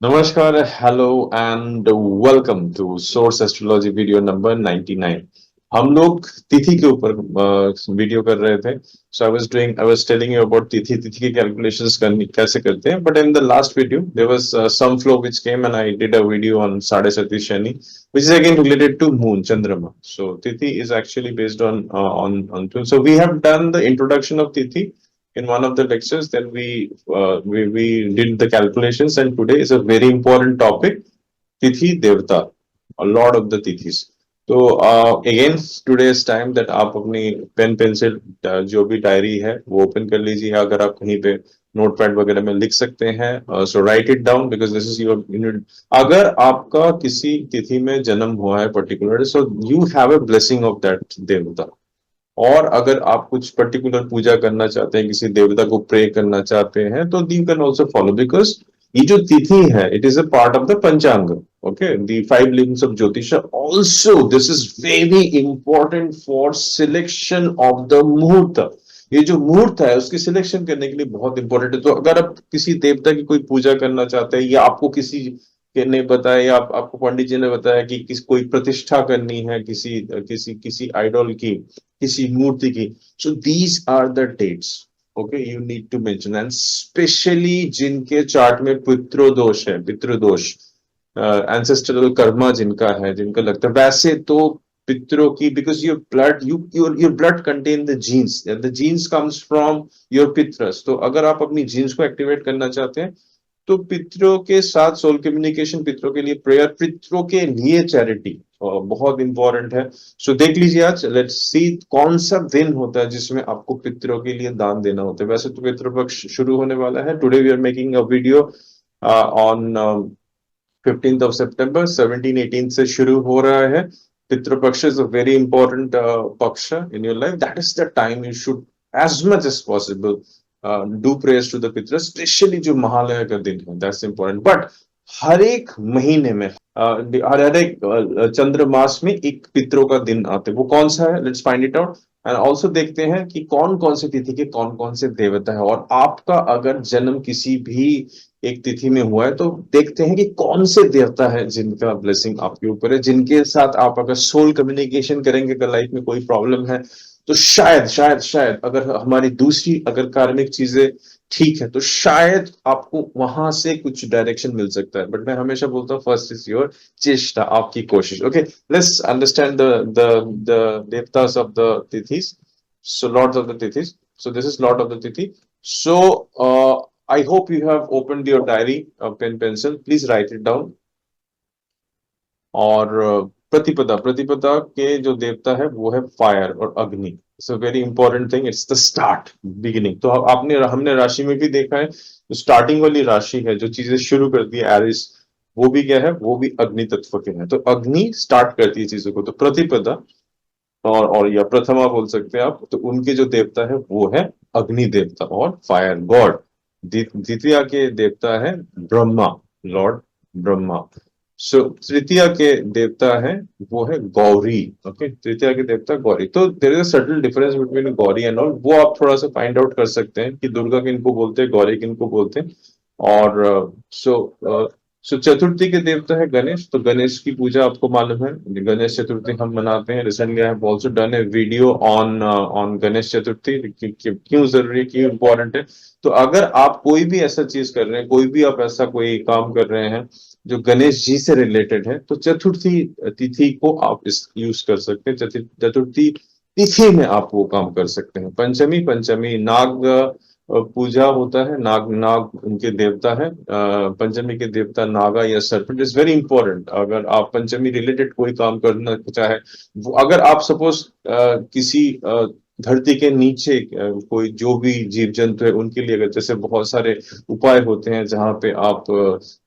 नमस्कार, hello and welcome to Source Astrology video number 99। हम लोग तिथि के ऊपर वीडियो कर रहे थे। So I was telling you about tithi के कैलकुलेशंस करनी कैसे करते हैं। But in the last video there was some flow which came and I did a video on sade sati Shani which is again related to moon Chandrama. So tithi is actually based on so we have done the introduction of tithi in one of the lectures. Then we did the calculations, and today is a very important topic: tithi devta, a lot of the tithis. तो again today's time that आप अपनी pen pencil जो भी diary है वो open कर लीजिए। अगर आप कहीं पे नोट पैड वगैरह में लिख सकते हैं, so write it down because this is your unit. अगर आपका किसी तिथि में जन्म हुआ है particular, so you have a blessing of that devta. और अगर आप कुछ पर्टिकुलर पूजा करना चाहते हैं, किसी देवता को प्रे करना चाहते हैं, तो you can also follow because ये जो तिथि है it is a part of the panchang. Okay, the five links of Jyotish also this is very important for selection of the muhurat. ये जो मुहूर्त है उसकी सिलेक्शन करने के लिए बहुत इंपॉर्टेंट है। तो अगर आप किसी देवता की कोई पूजा करना चाहते हैं, या आपको किसी के ने बताया, या आपको पंडित जी ने बताया कि कोई प्रतिष्ठा करनी है किसी किसी किसी आइडल की, किसी मूर्ति की, so these are the dates. Okay, you need to mention. And specially जिनके चार्ट में पितृदोष है, पितृदोष, एंसेस्ट्रल कर्मा जिनका है, जिनका लगता है, वैसे तो पितरों की, because your blood your blood contain the genes comes from your पितरस। तो अगर आप अपनी जीन्स को एक्टिवेट करना चाहते हैं तो पितरों के साथ सोल कम्युनिकेशन, पितरों के लिए प्रेयर, पितरों के लिए चैरिटी बहुत इंपॉर्टेंट है। सो देख लीजिए, आज लेट्स सी कौन सा दिन होता है जिसमें आपको पितरों के लिए दान देना होता है। वैसे तो पितृपक्ष शुरू होने वाला है। Today we are making a video on 15th of September, 17-18 से शुरू हो रहा है। Pitrupaksha is a very important paksha in your life. That is the time you should as much as possible do prayers to the pitar, specially जो महालय का दिन है, that's important. But हर एक महीने में, हर एक चंद्र मास में एक पितरों का दिन आते हैं। वो कौन सा है, let's find it out. And also देखते हैं कि कौन कौन सी तिथि के कौन कौन से देवता है। और आपका अगर जन्म किसी भी एक तिथि में हुआ है तो देखते हैं कि कौन से देवता है जिनका ब्लेसिंग आपके ऊपर है, जिनके साथ आप अगर सोल कम्युनिकेशन करेंगे, अगर लाइफ में कोई प्रॉब्लम है, तो शायद शायद शायद अगर हमारी दूसरी अगर कार्मिक चीजें ठीक है तो शायद आपको वहां से कुछ डायरेक्शन मिल सकता है। बट मैं हमेशा बोलता हूँ, फर्स्ट इज योर चेष्टा, आपकी कोशिश। Okay, let's understand the devatas of the tithis. So lords of the tithis, so this is lord of the tithi. So I hope you have opened your diary, pen pencil, please write it down. और प्रतिपदा, प्रतिपदा के जो देवता है वो है fire और अग्नि। It's a very important thing, it's the start, beginning. तो आपने हमने राशि में भी देखा है, जो स्टार्टिंग वाली राशि है, जो चीजें शुरू करती है, एरिस, वो भी क्या है, वो भी अग्नि तत्व के हैं। तो अग्नि स्टार्ट करती है चीजों को। तो प्रतिपदा और या प्रथमा बोल सकते हैं आप, तो उनके जो देवता है वो है अग्नि देवता और फायर गॉड। द्वितीया के देवता है ब्रह्मा, लॉर्ड ब्रह्मा। सो तृतीया के देवता है वो है गौरी। ओके, तृतीया के देवता गौरी। तो there is a subtle difference between Gauri and all, वो आप थोड़ा सा फाइंड आउट कर सकते हैं कि दुर्गा किनको बोलते हैं, गौरी किनको बोलते हैं। और सो चतुर्थी के देवता है गणेश। तो गणेश की पूजा आपको मालूम है, गणेश चतुर्थी हम मनाते हैं। Recently I have also done a video on on Ganesh Chaturthi, क्यों जरूरी है, क्यों इंपॉर्टेंट है। तो अगर आप कोई भी ऐसा चीज कर रहे हैं, कोई भी आप ऐसा कोई काम कर रहे हैं जो गणेश जी से रिलेटेड है, तो चतुर्थी तिथि को आप इस यूज कर सकते हैं। चतुर्थी तिथि में आप वो काम कर सकते हैं। पंचमी, पंचमी नाग पूजा होता है। नाग, नाग उनके देवता है। पंचमी के देवता नागा या सर्पेंट इज वेरी इंपॉर्टेंट। अगर आप पंचमी रिलेटेड कोई काम करना चाहे, अगर आप सपोज किसी धरती के नीचे कोई जो भी जीव जंतु है उनके लिए, अगर जैसे बहुत सारे उपाय होते हैं जहाँ पे आप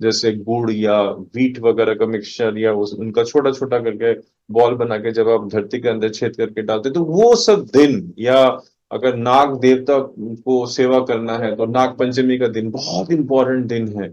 जैसे गुड़ या वीट वगैरह का मिक्सचर, या उनका छोटा छोटा करके बॉल बना के जब आप धरती के अंदर छेद करके डालते, तो वो सब दिन, या अगर नाग देवता को सेवा करना है तो नाग पंचमी का दिन बहुत इंपॉर्टेंट दिन है।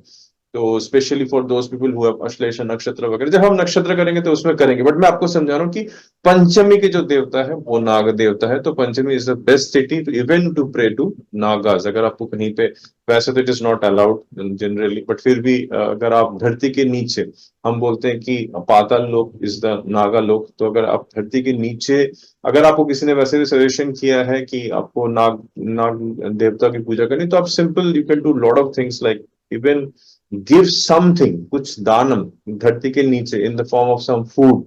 तो specially for those people who have Ashlesha नक्षत्र वगैरह, जब हम नक्षत्र करेंगे तो उसमें करेंगे, बट मैं आपको समझा रहा हूँ कि पंचमी के जो देवता है वो नाग देवता है, तो Panchami is the best tithi to even to pray to nagas. अगर आपको कहीं पे, वैसे तो it is not allowed generally, but फिर भी अगर आप धरती के नीचे, हम बोलते हैं कि पाताल लोक इज द नागा लोक, तो अगर आप धरती के नीचे, अगर आपको किसी ने वैसे भी सजेशन किया है कि आपको नाग नाग देवता की पूजा करनी, तो आप simple you can do lot of things like even give something, कुछ दानम धरती के नीचे in the form of some food,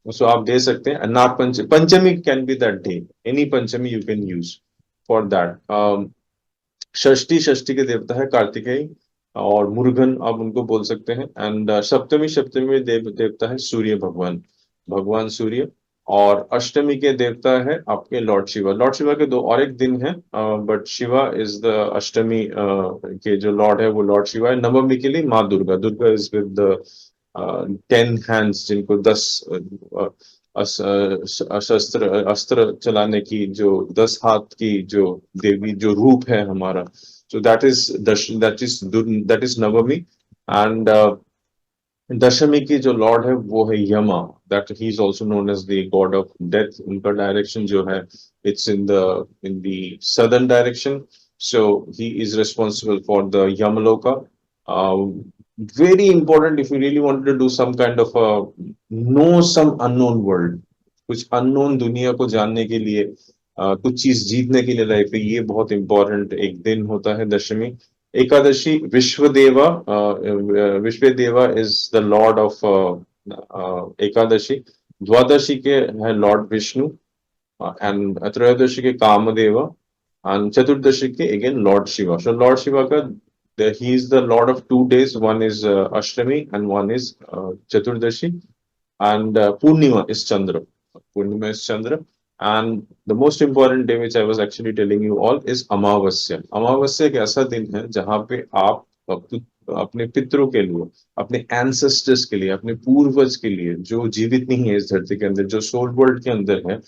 उसको आप दे सकते हैं। Nag Panchami can be that day, any Panchami you can use for that. Shashthi, Shashthi के देवता है कार्तिकेय और मुरुगन आप उनको बोल सकते हैं। एंड सप्तमी, सप्तमी में देवता है सूर्य भगवान, भगवान सूर्य। और अष्टमी के देवता है आपके लॉर्ड शिवा। लॉर्ड शिवा के दो और एक दिन है, बट शिवा इज द अष्टमी के जो लॉर्ड है वो लॉर्ड शिवा है। नवमी के लिए माँ Durga, Durga is with the 10 hands, जिनको 10 शस्त्र अस्त्र चलाने की, जो 10 हाथ की जो देवी जो रूप है हमारा, so that is Navami. And Dashami की जो लॉर्ड है वो है Yama, that he is also known as the god of death. उनका डायरेक्शन जो है it's in the southern direction, so he is responsible for the Yamaloka. Very important if you really wanted to do some kind of know some unknown world, कुछ unknown दुनिया को जानने के लिए, कुछ चीज जीतने के लिए लाइफ में, ये बहुत इंपॉर्टेंट एक दिन होता है Dashami. Ekadashi, Vishwadeva, Vishwadeva is the lord of Ekadashi. Dwadashi के है लॉर्ड विष्णु, एंड त्रयोदशी के कामदेवा, एंड चतुर्दशी के अगेन लॉर्ड शिवा। सो लॉर्ड शिवा का, he is the lord of 2 days, one is Ashtami and one is Chaturdashi, and Purnima is Chandra. Purnima is Chandra, and the most important day which I was actually telling you all is Amavasya. अमावस्या एक ऐसा दिन है जहां पे आप अपने पितरों के लिए, अपने एंसेस्टर्स के लिए, अपने पूर्वज के लिए जो जीवित नहीं है इस धरती के अंदर, जो सोल वर्ल्ड के अंदर है,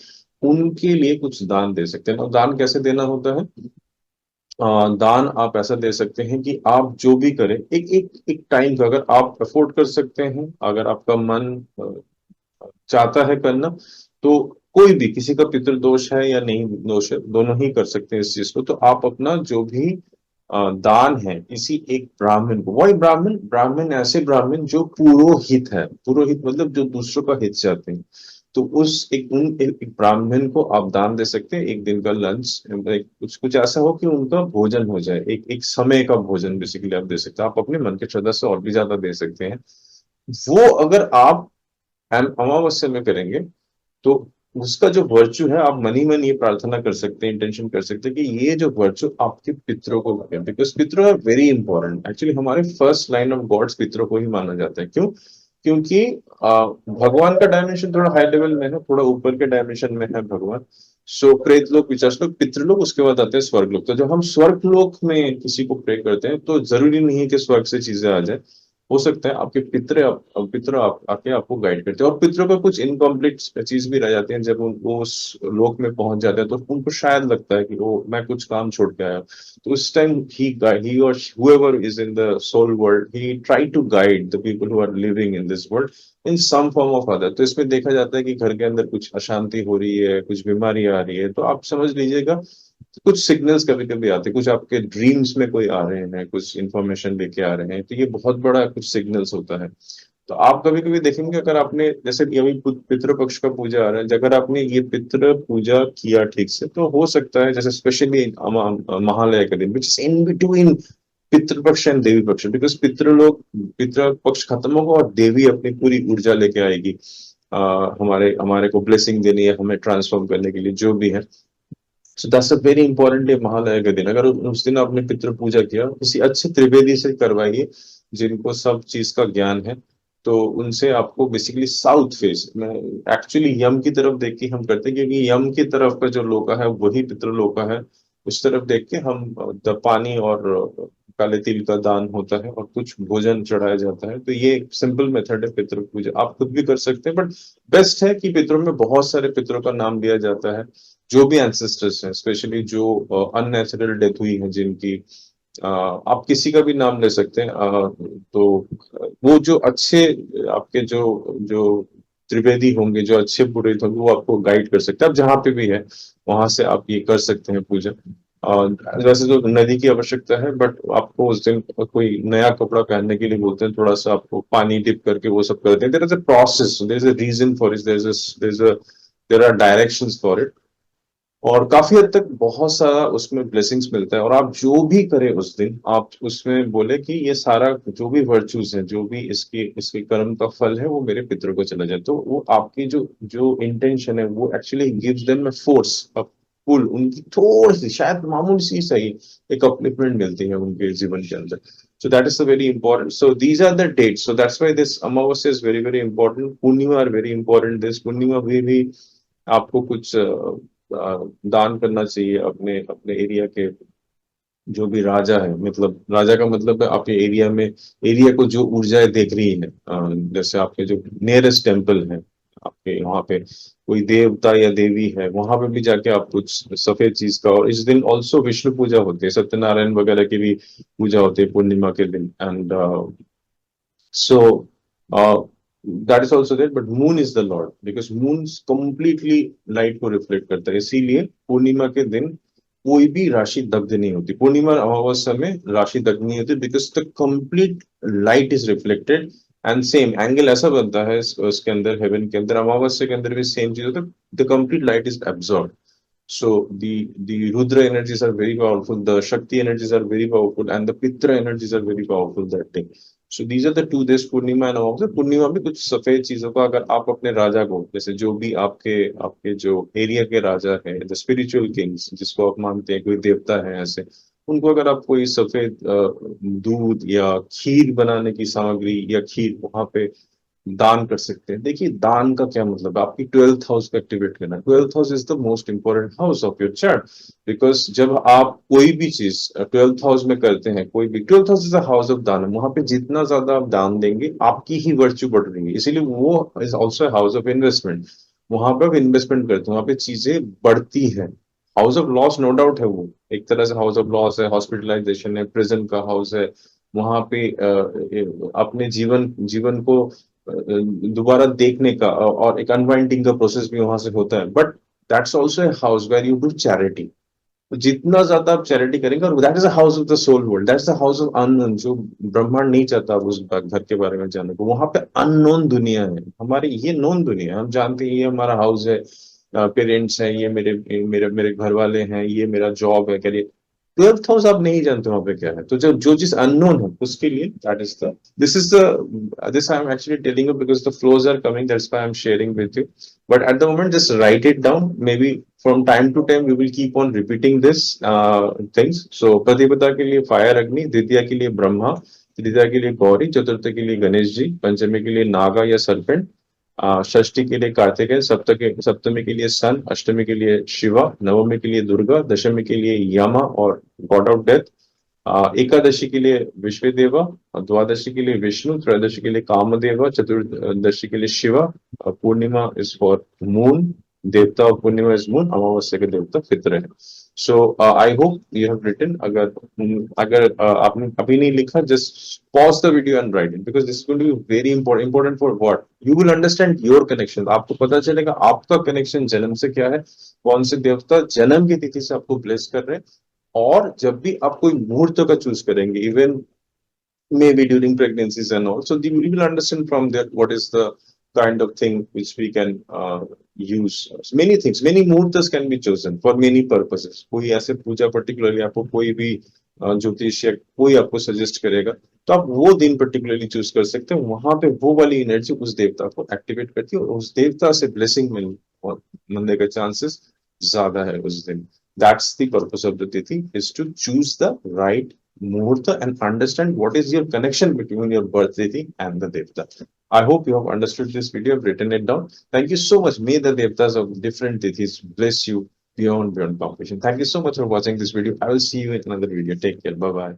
उनके लिए कुछ दान दे सकते हैं। और दान कैसे देना होता है? दान आप ऐसा दे सकते हैं कि आप जो भी करें, एक एक एक टाइम का, अगर आप अफोर्ड कर सकते हैं, अगर आपका मन चाहता है करना, तो कोई भी, किसी का पितृदोष है या नहीं दोष है, दोनों ही कर सकते हैं इस चीज को। तो आप अपना जो भी दान है किसी एक ब्राह्मण को, वही ब्राह्मण, ऐसे ब्राह्मण जो पुरोहित है, पुरोहित मतलब जो दूसरों का हित चाहते हैं, तो उस एक ब्राह्मण को आप दान दे सकते हैं। एक दिन का लंच, कुछ कुछ ऐसा हो कि उनका भोजन हो जाए, एक एक समय का भोजन बेसिकली आप दे सकते हैं। आप अपने मन के श्रद्धा से और भी ज्यादा दे सकते हैं। वो अगर आप अमावस्या में करेंगे, तो उसका जो वर्चू है, आप मनी मन ये प्रार्थना कर सकते हैं, इंटेंशन कर सकते हैं कि ये जो वर्चू आपके पितरों को लगे, बिकॉज पितरों है वेरी इंपॉर्टेंट। एक्चुअली हमारे फर्स्ट लाइन ऑफ गॉड्स पितरों को ही माना जाता है। क्यों? क्योंकि भगवान का डायमेंशन थोड़ा हाई लेवल में है, थोड़ा ऊपर के डायमेंशन में है भगवान। सो प्रेत लोग, पिचास लोग, पितृलोक, उसके बाद आते हैं स्वर्ग लोग। तो जब हम स्वर्ग लोक में किसी को प्रे करते हैं, तो जरूरी नहीं है कि स्वर्ग से चीजें आ जाए, हो सकता है आपके पितृ आके आपको गाइड करते हैं। और पितरों का कुछ इनकम्प्लीट चीज भी रह जाती है, जब वो उस लोक में पहुंच जाते हैं, तो उनको शायद लगता है कि वो मैं कुछ काम छोड़ के आया, तो उस टाइम ही और whoever is in the soul world, he try to guide the people who are living in this world in some form of other। तो इसमें देखा जाता है कि घर के अंदर कुछ अशांति हो रही है, कुछ बीमारी आ रही है, तो आप समझ लीजिएगा कुछ सिग्नल्स कभी कभी आते हैं, कुछ आपके ड्रीम्स में कोई आ रहे हैं, कुछ इंफॉर्मेशन लेके आ रहे हैं, तो ये बहुत बड़ा कुछ सिग्नल्स होता है। तो आप कभी कभी देखेंगे, अगर आपने, जैसे अभी पितृपक्ष का पूजा आ रहा है, अगर आपने ये पितृ पूजा किया ठीक से, तो हो सकता है, जैसे स्पेशली महालय का दिन which is in between Pitrupaksha and Devi Paksha, because Pitrupaksha खत्म होगा और देवी अपनी पूरी ऊर्जा लेके आएगी, हमारे हमारे को ब्लेसिंग देनी है, हमें ट्रांसफॉर्म करने के लिए, जो भी है। So that's a very important day, Mahalaya के दिन। अगर उस दिन आपने पितृ पूजा किया, किसी अच्छे त्रिवेदी से करवाइए, जिनको सब चीज का ज्ञान है, तो उनसे आपको बेसिकली साउथ फेस में, एक्चुअली यम की तरफ देख के हम करते हैं, क्योंकि यम की तरफ का जो लोका है वही पितृलोका है। उस तरफ देख के हम पानी और काले तिल का दान होता है और कुछ भोजन चढ़ाया जाता है। तो ये सिंपल मेथड है पितृ पूजा, आप खुद भी कर सकते हैं, बट बेस्ट है कि पितरों में बहुत सारे पितरों का नाम लिया जाता है, जो भी एंसेस्टर्स हैं, स्पेशली जो अननेचुरल डेथ हुई है जिनकी, आप किसी का भी नाम ले सकते हैं। तो वो जो अच्छे आपके जो जो त्रिवेदी होंगे, जो अच्छे पुरोहित होंगे, वो आपको गाइड कर सकते हैं। आप जहाँ पे भी है वहां से आप ये कर सकते हैं पूजा। वैसे तो नदी की आवश्यकता है, बट आपको उस दिन कोई नया कपड़ा पहनने के लिए बोलते हैं, थोड़ा सा आपको पानी डिप करके वो सब करते हैं। There is a process, there is a reason for it, there are directions for it. और काफी हद तक बहुत सारा उसमें ब्लेसिंग्स मिलता है। और आप जो भी करें उस दिन, आप उसमें बोले कि ये सारा जो भी वर्चूज है, जो भी इसके इसके कर्म का फल है, वो मेरे पितरों को चला जाए। तो वो आपकी जो जो इंटेंशन है, वो actually gives them a force, a pull. उनकी थोड़ी सी, शायद मामूली सी सही, एक अपलिफ्टमेंट मिलती है उनके जीवन के अंदर। So that is the very important. So these are the dates. So that's why this Amavasya is very very important. Purnima are very important. This Purnima भी आपको कुछ दान करना चाहिए अपने अपने एरिया के जो भी राजा है। मतलब राजा का मतलब है आपके एरिया में, एरिया को जो ऊर्जाएं देख रही है। जैसे आपके जो नियरेस्ट टेम्पल है, आपके वहां पे कोई देवता या देवी है, वहां पे भी जाके आप कुछ सफेद चीज का। और इस दिन ऑल्सो विष्णु पूजा होती है, सत्यनारायण वगैरह की भी पूजा होती है पूर्णिमा के दिन। And so that is also there, but moon is the lord because moon completely light को रिफ्लेक्ट करता है। इसीलिए पूर्णिमा के दिन कोई भी राशि दग्ध नहीं होती। पूर्णिमा अमावस्या में राशि दग्ध नहीं होती because the complete light is reflected. And same angle ऐसा बनता है उसके अंदर, हेवन के अंदर, अमावस्या के अंदर भी सेम चीज होता है। The complete light is absorb. So the Rudra energies are very powerful, the Shakti energies are very powerful, and the Pitra energies are very powerful that day. So these are the 2 days, Purnima and अमावस्या। पूर्णिमा में कुछ सफेद चीजों का अगर आप अपने राजा को, जैसे जो भी आपके आपके जो एरिया के राजा है, द स्पिरिचुअल किंग्स जिसको आप मानते हैं, कोई देवता है ऐसे, उनको अगर आप कोई सफेद दूध या खीर बनाने की सामग्री या खीर वहां पे दान कर सकते हैं। देखिए दान का क्या मतलब है, आपकी 12th हाउस को एक्टिवेट करना। 12th house is the most important house of your chart. Because जब आप कोई भी चीज 12th हाउस में करते हैं, कोई भी, 12th house is a house of दान। वहां पे जितना ज्यादा आप दान देंगे, आपकी ही वर्च्यू बढ़ रही है। इसीलिए वो is also house of investment. वहां पे आप इन्वेस्टमेंट करते हैं, वहां पे चीजें बढ़ती है। House of loss no doubt है, वो एक तरह से हाउस ऑफ लॉस है, हॉस्पिटलाइजेशन है, प्रिजन का हाउस है। वहां पे अपने जीवन जीवन को दोबारा देखने का और एक अनवाइंडिंग का प्रोसेस भी वहां से होता है। But that's also a house where you do charity. जितना ज्यादा आप चैरिटी करेंगे, और that is a house of the soul world, that's the house of unknown. जो ब्रह्मांड नहीं चाहता उस घर के बारे में जानने को, वहां पे अननोन दुनिया है। हमारी ये नोन दुनिया है, हम जानते हैं ये हमारा हाउस है, पेरेंट्स हैं, ये मेरे मेरे मेरे घर वाले हैं, ये मेरा जॉब है, करियर। 12th हाउस आप नहीं जानते वहां पे क्या है। तो जब जो चीज अननोन है उसके लिए, that is the, this is the this I'm actually telling you because the flows are coming, that's why I'm sharing with you. But at the moment just write it down. Maybe from time to time we will keep on repeating this things. So प्रतिपदा के लिए fire अग्नि, द्वितीया के लिए ब्रह्मा, तृतीया के लिए गौरी, चतुर्थ के लिए गणेश जी, पंचमी के लिए नागा या सर्पेंट, षष्ठी के लिए कार्तिकेय, सप्तमी के लिए सन, अष्टमी के लिए शिवा, नवमी के लिए दुर्गा, दशमी के लिए यमा और गॉड ऑफ डेथ, एकादशी के लिए विश्वदेवा, द्वादशी के लिए विष्णु, त्रयोदशी के लिए कामदेवा, चतुर्दशी के लिए शिवा, पूर्णिमा इज फॉर मून, देवता और पूर्णिमा इज मून, अमावस्या के देवता पितर है। So I hope you have written. अगर अगर आपने अभी नहीं लिखा, just pause the video and write it, because this is going to be very important. Important for what? You will understand your connection. आपको पता चलेगा आपका कनेक्शन जन्म से क्या है, कौन से देवता जन्म की तिथि से आपको ब्लेस कर रहे हैं। और जब भी आप कोई मुहूर्त का चूज करेंगे, even maybe during pregnancies and all, so we will understand from that what is the kind of thing which we can use. Many things, many muhurtas can be chosen for many purposes. कोई ऐसे पूजा particularly आपको कोई भी ज्योतिष या कोई आपको suggest करेगा, तो आप वो दिन पर्टिकुलरली चूज कर सकते हैं। वहां पे वो वाली एनर्जी उस देवता को एक्टिवेट करती है, और उस देवता से ब्लेसिंग मिलने का चांसेस ज्यादा है उस दिन। That's the purpose of the tithi, is to choose the right muhurta and understand what is your connection between your birth tithi and the devta. I hope you have understood this video, I've written it down. Thank you so much. May the devtas of different tithis bless you beyond competition. Thank you so much for watching this video. I will see you in another video. Take care. Bye bye.